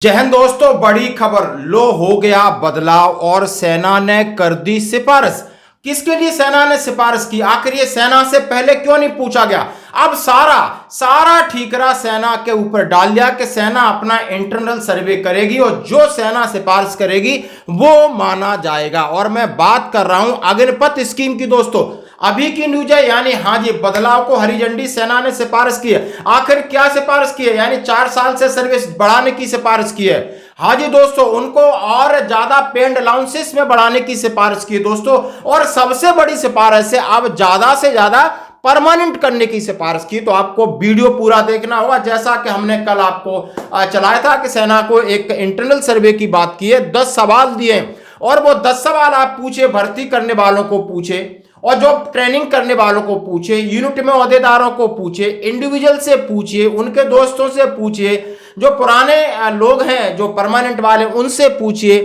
जय हिंद दोस्तों, बड़ी खबर। लो हो गया बदलाव और सेना ने कर दी सिफारिश। किसके लिए सेना ने सिफारिश की? आखिर ये सेना से पहले क्यों नहीं पूछा गया? अब सारा सारा ठीकरा सेना के ऊपर डाल दिया कि सेना अपना इंटरनल सर्वे करेगी और जो सेना सिफारिश करेगी वो माना जाएगा। और मैं बात कर रहा हूं अग्निपथ स्कीम की। दोस्तों अभी की न्यूज है, यानी हाँ जी, बदलाव को हरी झंडी सेना ने सिफारिश की है। आखिर क्या सिफारिश की है? यानी 4 साल से सर्विस बढ़ाने की सिफारिश की है। हाँ जी दोस्तों, उनको और ज्यादा पेड अलाउंसेस में बढ़ाने की सिफारिश की है दोस्तों। और सबसे बड़ी सिफारिश है अब ज्यादा से ज्यादा परमानेंट करने की सिफारिश की। तो आपको वीडियो पूरा देखना होगा। जैसा कि हमने कल आपको चलाया था कि सेना को एक इंटरनल सर्वे की बात की है, 10 सवाल दिए और वो 10 सवाल आप पूछे, भर्ती करने वालों को पूछे और जो ट्रेनिंग करने वालों को पूछे, यूनिट में ओहदेदारों को पूछे, इंडिविजुअल से पूछिए, उनके दोस्तों से पूछिए, जो पुराने लोग हैं जो परमानेंट वाले उनसे पूछिए।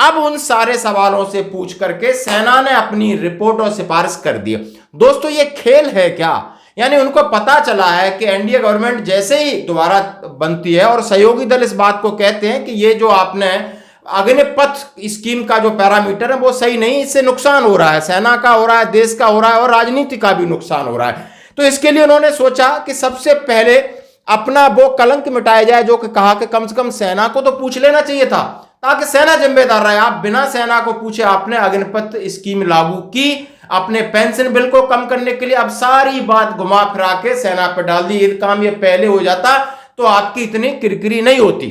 अब उन सारे सवालों से पूछ करके सेना ने अपनी रिपोर्ट और सिफारिश कर दी। दोस्तों ये खेल है क्या? यानी उनको पता चला है कि एनडीए गवर्नमेंट जैसे ही दोबारा बनती है और सहयोगी दल इस बात को कहते हैं कि ये जो आपने अग्निपथ स्कीम का जो पैरामीटर है वो सही नहीं, इससे नुकसान हो रहा है, सेना का हो रहा है, देश का हो रहा है और राजनीति का भी नुकसान हो रहा है। तो इसके लिए उन्होंने सोचा कि सबसे पहले अपना वो कलंक मिटाया जाए जो कि कहा कि कम से कम सेना को तो पूछ लेना चाहिए था ताकि सेना जिम्मेदार रहे। आप बिना सेना को पूछे आपने अग्निपथ स्कीम लागू की अपने पेंशन बिल को कम करने के लिए। अब सारी बात घुमा फिरा के सेना पर डाल दी। यदि काम ये पहले हो जाता तो आपकी इतनी किरकिरी नहीं होती।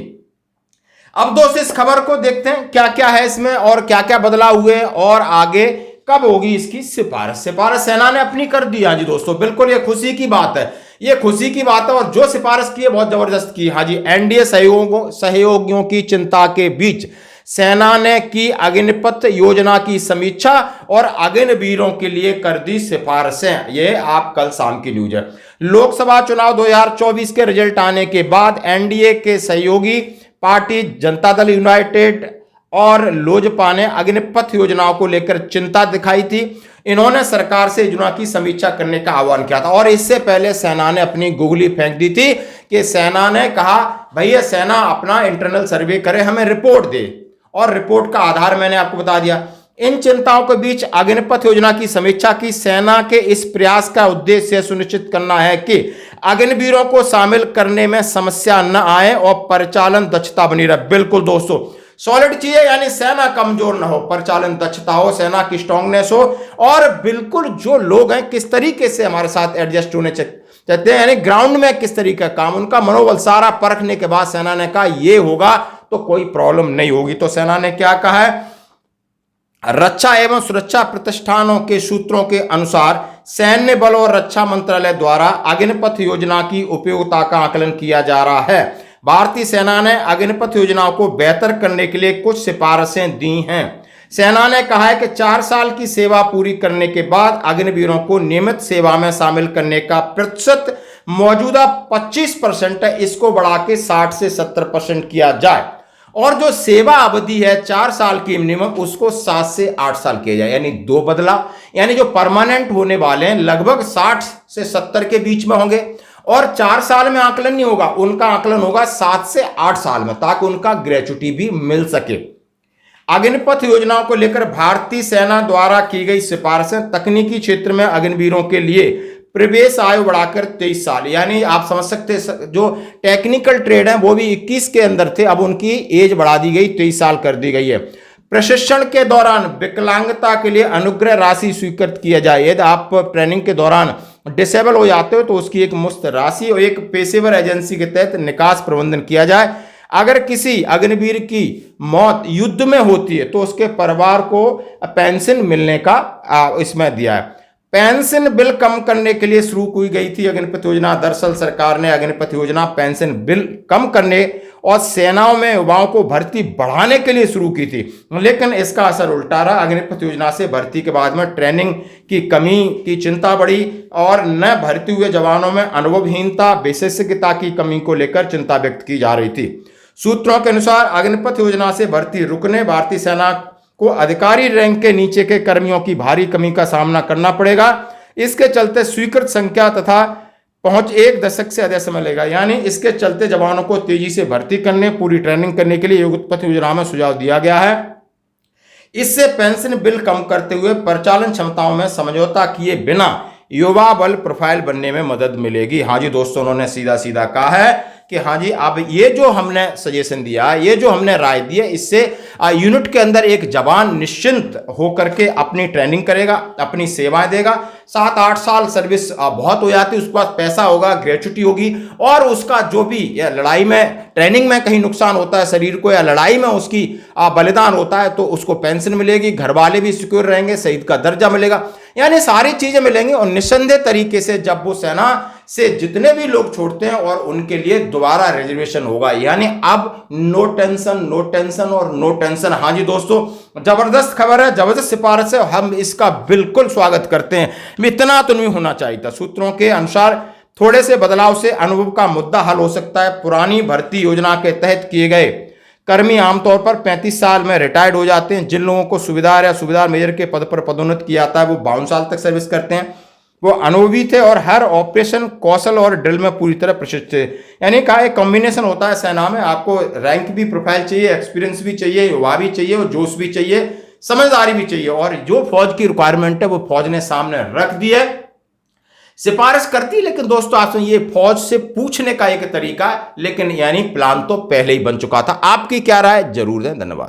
अब दोस्त इस खबर को देखते हैं क्या क्या है इसमें और क्या क्या बदलाव हुए और आगे कब होगी इसकी सिफारिश। सिफारिश सेना ने अपनी कर दी। हाँ जी दोस्तों, बिल्कुल ये खुशी की बात है, ये खुशी की बात है। और जो सिफारिश की है बहुत जबरदस्त की। हाँ जी, एनडीए सहयोगियों की चिंता के बीच सेना ने की अग्निपथ योजना की समीक्षा और अग्निवीरों के लिए कर दी सिफारिशें। ये आप कल शाम की न्यूज है। लोकसभा चुनाव 2024 के रिजल्ट आने के बाद एनडीए के सहयोगी पार्टी जनता दल यूनाइटेड और लोजपा ने अग्निपथ योजनाओं को लेकर चिंता दिखाई थी। इन्होंने सरकार से योजना की समीक्षा करने का आह्वान किया था और इससे पहले सेना ने अपनी गुगली फेंक दी थी कि सेना ने कहा भैया सेना अपना इंटरनल सर्वे करे, हमें रिपोर्ट दे, और रिपोर्ट का आधार मैंने आपको बता दिया। इन चिंताओं के बीच अग्निपथ योजना की समीक्षा की। सेना के इस प्रयास का उद्देश्य सुनिश्चित करना है कि अग्निवीरों को शामिल करने में समस्या न आए और परिचालन दक्षता बनी रहे। बिल्कुल दोस्तों, सॉलिड चाहिए, यानी सेना कमजोर ना हो, परिचालन दक्षता हो, सेना की स्ट्रांगनेस हो और बिल्कुल जो लोग हैं किस तरीके से हमारे साथ एडजस्ट होने चाहते हैं, यानी ग्राउंड में किस तरीके का काम, उनका मनोबल सारा परखने के बाद सेना ने कहा ये होगा तो कोई प्रॉब्लम नहीं होगी। तो सेना ने क्या कहा है? रक्षा एवं सुरक्षा प्रतिष्ठानों के सूत्रों के अनुसार सैन्य बल और रक्षा मंत्रालय द्वारा अग्निपथ योजना की उपयोगिता का आकलन किया जा रहा है। भारतीय सेना ने अग्निपथ योजनाओं को बेहतर करने के लिए कुछ सिफारिशें दी हैं। सेना ने कहा है कि 4 साल की सेवा पूरी करने के बाद अग्निवीरों को नियमित सेवा में शामिल करने का प्रतिशत मौजूदा 25% है, इसको बढ़ा के 60 से 70% किया जाए और जो सेवा अवधि है 4 साल की मिनिमम उसको 7 से 8 साल किया जाए। यानी 2 बदला, यानी जो परमानेंट होने वाले हैं लगभग 60 से 70 के बीच में होंगे और 4 साल में आकलन नहीं होगा, उनका आकलन होगा 7 से 8 साल में ताकि उनका ग्रेच्युटी भी मिल सके। अग्निपथ योजनाओं को लेकर भारतीय सेना द्वारा की गई सिफारिशें तकनीकी क्षेत्र में अग्निवीरों के लिए प्रवेश आयु बढ़ाकर 23 साल, यानी आप समझ सकते जो टेक्निकल ट्रेड है वो भी 21 के अंदर थे, अब उनकी एज बढ़ा दी गई, 23 साल कर दी गई है। प्रशिक्षण के दौरान विकलांगता के लिए अनुग्रह राशि स्वीकृत किया जाए। यदि आप ट्रेनिंग के दौरान डिसेबल हो जाते हो तो उसकी एक मुफ्त राशि और एक पेशेवर एजेंसी के तहत निकास प्रबंधन किया जाए। अगर किसी अग्निवीर की मौत युद्ध में होती है तो उसके परिवार को पेंशन मिलने का इसमें दिया है। पेंशन बिल कम करने के लिए शुरू की गई थी अग्निपथ योजना। दरअसल सरकार ने अग्निपथ योजना पेंशन बिल कम करने और सेनाओं में युवाओं को भर्ती बढ़ाने के लिए शुरू की थी, लेकिन इसका असर उल्टा रहा। अग्निपथ योजना से भर्ती के बाद में ट्रेनिंग की कमी की चिंता बढ़ी और न भर्ती हुए जवानों में अनुभवहीनता, विशेषज्ञता की कमी को लेकर चिंता व्यक्त की जा रही थी। सूत्रों के अनुसार अग्निपथ योजना से भर्ती रुकने भारतीय सेना को अधिकारी रैंक के नीचे के कर्मियों की भारी कमी का सामना करना पड़ेगा। इसके चलते स्वीकृत संख्या तथा पहुंच 1 दशक से अधिक समय लगेगा। यानी इसके चलते जवानों को तेजी से भर्ती करने, पूरी ट्रेनिंग करने के लिए योग्यता योजना में सुझाव दिया गया है। इससे पेंशन बिल कम करते हुए परिचालन क्षमताओं में समझौता किए बिना युवा बल प्रोफाइल बनने में मदद मिलेगी। हाँ जी दोस्तों, उन्होंने सीधा सीधा कहा है कि हाँ जी, अब ये जो हमने सजेशन दिया, ये जो हमने राय दी है, इससे यूनिट के अंदर एक जवान निश्चिंत होकर के अपनी ट्रेनिंग करेगा, अपनी सेवाएं देगा। 7-8 साल सर्विस बहुत हो जाती है, उसके बाद पैसा होगा, ग्रेच्युटी होगी, और उसका जो भी लड़ाई में, ट्रेनिंग में कहीं नुकसान होता है शरीर को, या लड़ाई में उसकी बलिदान होता है, तो उसको पेंशन मिलेगी, घर वाले भी सिक्योर रहेंगे, शहीद का दर्जा मिलेगा, यानी सारी चीजें मिलेंगी। और निस्संदेह तरीके से जब वो सेना से जितने भी लोग छोड़ते हैं और उनके लिए दोबारा रिजर्वेशन होगा, यानी अब नो टेंशन, नो टेंशन और नो टेंशन। हाँ जी दोस्तों, जबरदस्त खबर है, जबरदस्त सिफारिश है, हम इसका बिल्कुल स्वागत करते हैं। इतना तो नहीं होना चाहिए था। सूत्रों के अनुसार थोड़े से बदलाव से अनुभव का मुद्दा हल हो सकता है। पुरानी भर्ती योजना के तहत किए गए कर्मी आमतौर पर 35 साल में रिटायर्ड हो जाते हैं। जिन लोगों को सुबेदार या सुबेदार मेजर के पद पर पदोन्नत किया जाता है, वो 52 साल तक सर्विस करते हैं। वो अनुभवी थे और हर ऑपरेशन, कौशल और ड्रिल में पूरी तरह प्रशिक्षित थे। यानी का एक कॉम्बिनेशन होता है सेना में, आपको रैंक भी प्रोफाइल चाहिए, एक्सपीरियंस भी चाहिए, युवा भी चाहिए, और जोश भी चाहिए, समझदारी भी चाहिए। और जो फौज की रिक्वायरमेंट है वो फौज ने सामने रख दी है, सिफारिश करती। लेकिन दोस्तों आपसे ये फौज से पूछने का एक तरीका है, लेकिन यानी प्लान तो पहले ही बन चुका था। आपकी क्या राय, जरूर दें। धन्यवाद।